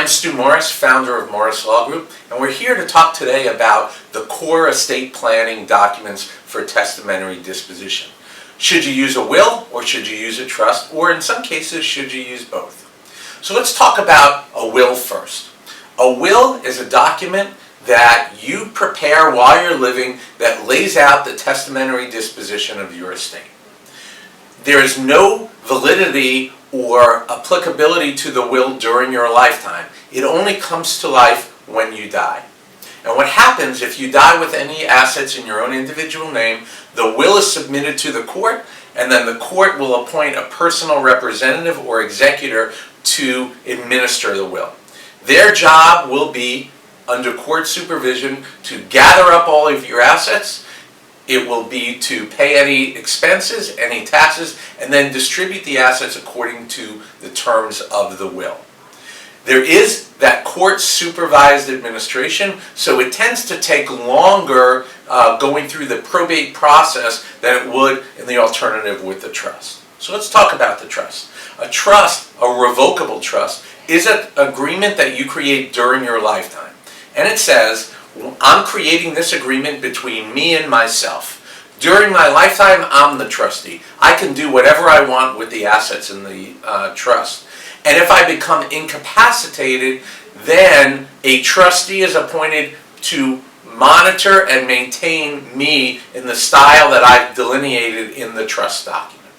I'm Stu Morris, founder of Morris Law Group, and we're here to talk today about the core estate planning documents for testamentary disposition. Should you use a will, or should you use a trust, or in some cases, should you use both? So let's talk about a will first. A will is a document that you prepare while you're living that lays out the testamentary disposition of your estate. There is no validity or applicability to the will during your lifetime. It only comes to life when you die. And what happens if you die with any assets in your own individual name, the will is submitted to the court, and then the court will appoint a personal representative or executor to administer the will. Their job will be, under court supervision, to gather up all of your assets. It will be to pay any expenses, any taxes, and then distribute the assets according to the terms of the will. There is that court-supervised administration, so it tends to take longer going through the probate process than it would in the alternative with the trust. So let's talk about the trust. A trust, a revocable trust, is an agreement that you create during your lifetime. And it says, I'm creating this agreement between me and myself. During my lifetime, I'm the trustee. I can do whatever I want with the assets in the trust. And if I become incapacitated, then a trustee is appointed to monitor and maintain me in the style that I've delineated in the trust document.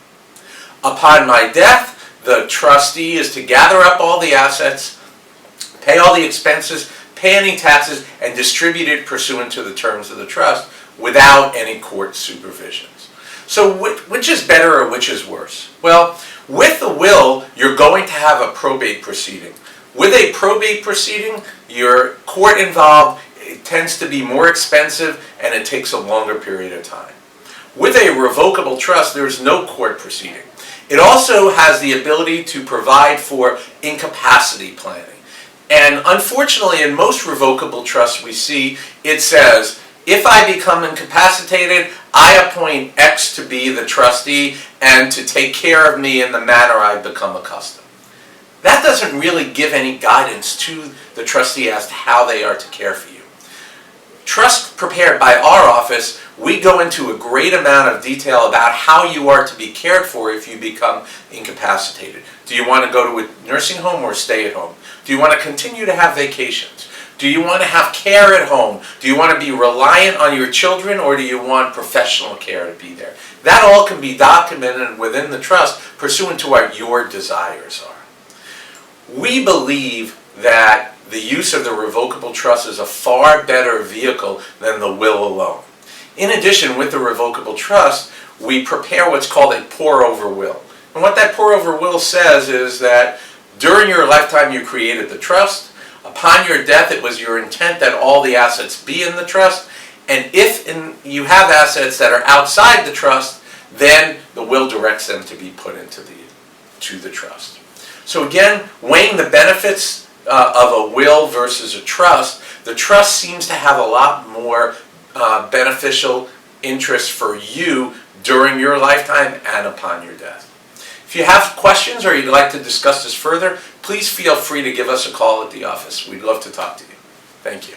Upon my death, the trustee is to gather up all the assets, pay all the expenses, pay any taxes, and distribute it pursuant to the terms of the trust without any court supervisions. So which is better or which is worse? Well, with the will, you're going to have a probate proceeding. With a probate proceeding, your court involved, it tends to be more expensive and it takes a longer period of time. With a revocable trust, there's no court proceeding. It also has the ability to provide for incapacity planning. And unfortunately, in most revocable trusts we see, it says, if I become incapacitated, I appoint X to be the trustee and to take care of me in the manner I've become accustomed. That doesn't really give any guidance to the trustee as to how they are to care for you. Trust prepared by our office, we go into a great amount of detail about how you are to be cared for if you become incapacitated. Do you want to go to a nursing home or stay at home? Do you want to continue to have vacations? Do you want to have care at home? Do you want to be reliant on your children, or do you want professional care to be there? That all can be documented within the trust pursuant to what your desires are. We believe that the use of the revocable trust is a far better vehicle than the will alone. In addition, with the revocable trust, we prepare what's called a pour-over will. And what that pour-over will says is that during your lifetime you created the trust. Upon your death, it was your intent that all the assets be in the trust. And if you have assets that are outside the trust, then the will directs them to be put into the trust. So again, weighing the benefits of a will versus a trust, the trust seems to have a lot more beneficial interest for you during your lifetime and upon your death. If you have questions or you'd like to discuss this further, please feel free to give us a call at the office. We'd love to talk to you. Thank you.